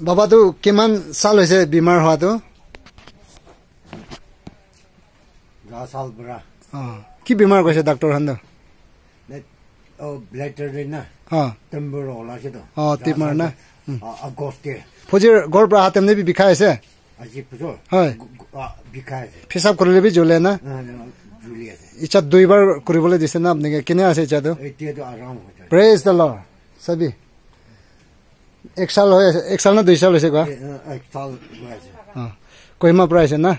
বাবা তো কিমান সাল হইছে বিমার হওয়া তো 10 সাল পুরা কি বিমার কইছে ডাক্তার হান্দ ও ব্লাডার না টেম্বর ওলা আছে তো টিমার না আগস্টে ফজির গড় প্রা হাতেম নেবি বিখাইছে আজি পুজো হয় বিখাইছে ফিসাব করলে বি জ্বলে না জুলি আছে ইচ্ছা দুইবার কৰিবলৈ দিছে না আপনাকে কেনে আছে ইচ্ছা তো এতিয়া তো আরাম হইছে প্রেজ দ্য লর্ড সবই এক সাল হয় এক সাল না দুই সাল হইছে কোয়া এক সাল হইছে কইমা প্রাইছে না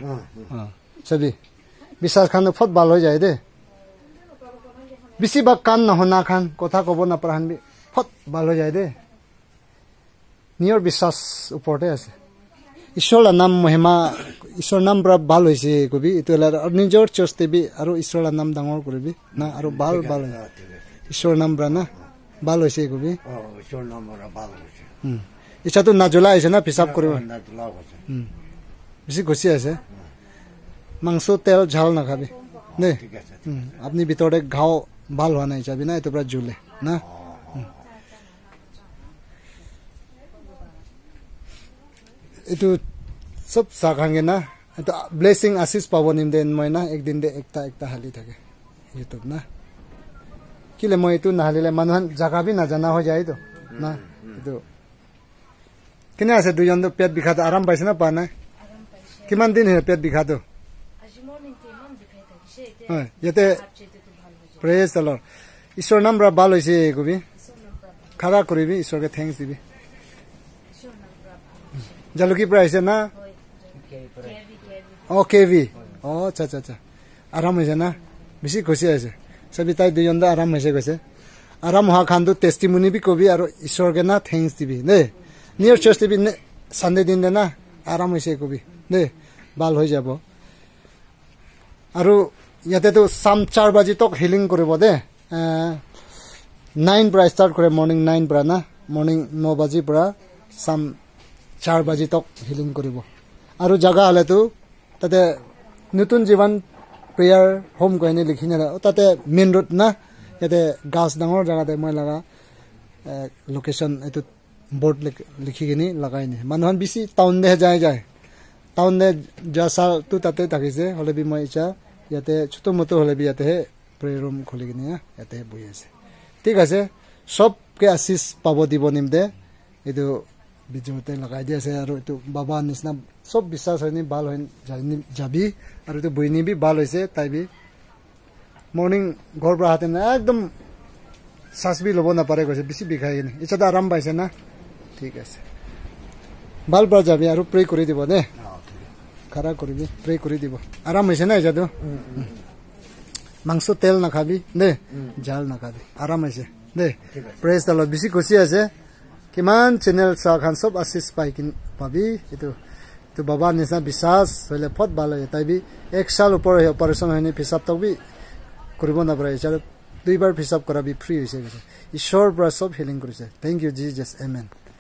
সবই বিশ্বাস খান ফট ভাল হৈ যায় দে বেছি বা কান নহনা খান কথা কব না প্ৰাণ বি ফট ভাল হৈ যায় দে নিয়ৰ বিশ্বাস ওপৰতে আছে ঈশ্বৰৰ নাম মহিমা ঈশ্বৰ নাম পৰা ভাল হৈছে কবি ইটোলা নিজৰ চস্তেবি আৰু ঈশ্বৰৰ নাম ডাঙৰ কৰিবি না আৰু ভাল ভাল ঈশ্বৰৰ নাম পৰা না ভাল হৈছে কবি ঈশ্বৰৰ নাম পৰা ভাল হৈছে ইচ্ছাটো নাজলা হৈছে না পিসাব কৰিব নাজলা হৈছে বেছি গছি আছে মাংস তেল ঝাল নাখাবি দে আপনি ভিতৰতে ঘাও ভাল হোৱা নাই যাবি না এটো পৰা জ্বলে না itu sab sakhange na itu blessing assist pabo nimde moi na ekdin de ekta hali thake youtube na kile moi itu na halile manhan jaga bi na jana ho jai to na itu kine ase dujon do pet bikha aram paise na pa na kiman din he pet bikha to aji morning te man dikhai thakise ha yete praise the lord ishor nam ra bal hoise gobi khara koribi ishor ke thanks dibi জালুকি প্রাইছে না KV আচ্ছা আচ্ছা আচ্ছা আরাম হয়েছে না বেশি খুশি আছে সবই তাই দুজন আরাম হয়েছে কৈছে আরাম হওয়া খান তো টেস্টিমনি বি কবি আর ঈশ্বরকে না থ্যাংকস দিবি দে নিয়র চার্চ দিবি সানডে দিন দে না আরাম হয়েছে কবি দে ভাল হয়ে যাব আর ইয়াতে তো সাম 4 বাজি তক হিলিং করব দে 9 পৰা স্টাৰ্ট কৰে মৰ্নিং 9 পৰা না মৰ্নিং 9 বাজি পৰা সাম 4 বাজি তক হিলিং কৰিব আৰু জাগা হলে তো তাতে নতুন জীবন প্ৰেয়াৰ হোম কইনে লিখিনে তাতে মেইন ৰোড না ইয়াতে গাছ ডাঙৰ জাগাতে মই লাগা লোকেশন এটো বোর্ড লিখি কিনি লাগাই নে মানুহন বেছি টাউন দে যায় টাউন দে জাসা তো তাতে থাকিছে হলে বি মই ইচ্ছা ইয়াতে ছোট মতো হলে বি ইয়াতে প্ৰেয়াৰ ৰুম খুলি কিনি ইয়াতে বহি আছে ঠিক আছে সবকে আশীষ পাব দিব নিমদে এটো ভিডিওতে লগাই দি আছে আৰু এটো বাবা নিছনা সব বিশ্বাস হয়নি ভাল হয় যাবি আৰু এটো বইনি বি ভাল হৈছে তাই বি মৰ্নিং ঘৰ পৰা হাতে না একদম সাসবি লব না পারে কৈছে বেছি বিখাই নি ইচ্ছা আরাম পাইছে না ঠিক আছে ভাল পৰা যাবি আৰু প্ৰে কৰি দিব দে খাৰা কৰিবি প্ৰে কৰি দিব আরাম হৈছে না ইজাদু মাংস তেল না খাবি দে জাল না খাবি আরাম হৈছে দে প্রেজ দল বেছি খুশি আছে কিমান চ্যানেল সাখান সব আশীষ পাই কিন পাবি এটো তো বাবা নিসা বিশ্বাস হলে ফট ভালো তাই বি এক সাল উপর অপারেশন হয়নি পিসাব তক বি কৰিব না পাৰে দুইবাৰ পিসাব কৰা বি ফ্ৰি হইছে ঈশ্বৰ পৰা সব হিলিং কৰিছে থ্যাংক ইউ জিজাস আমেন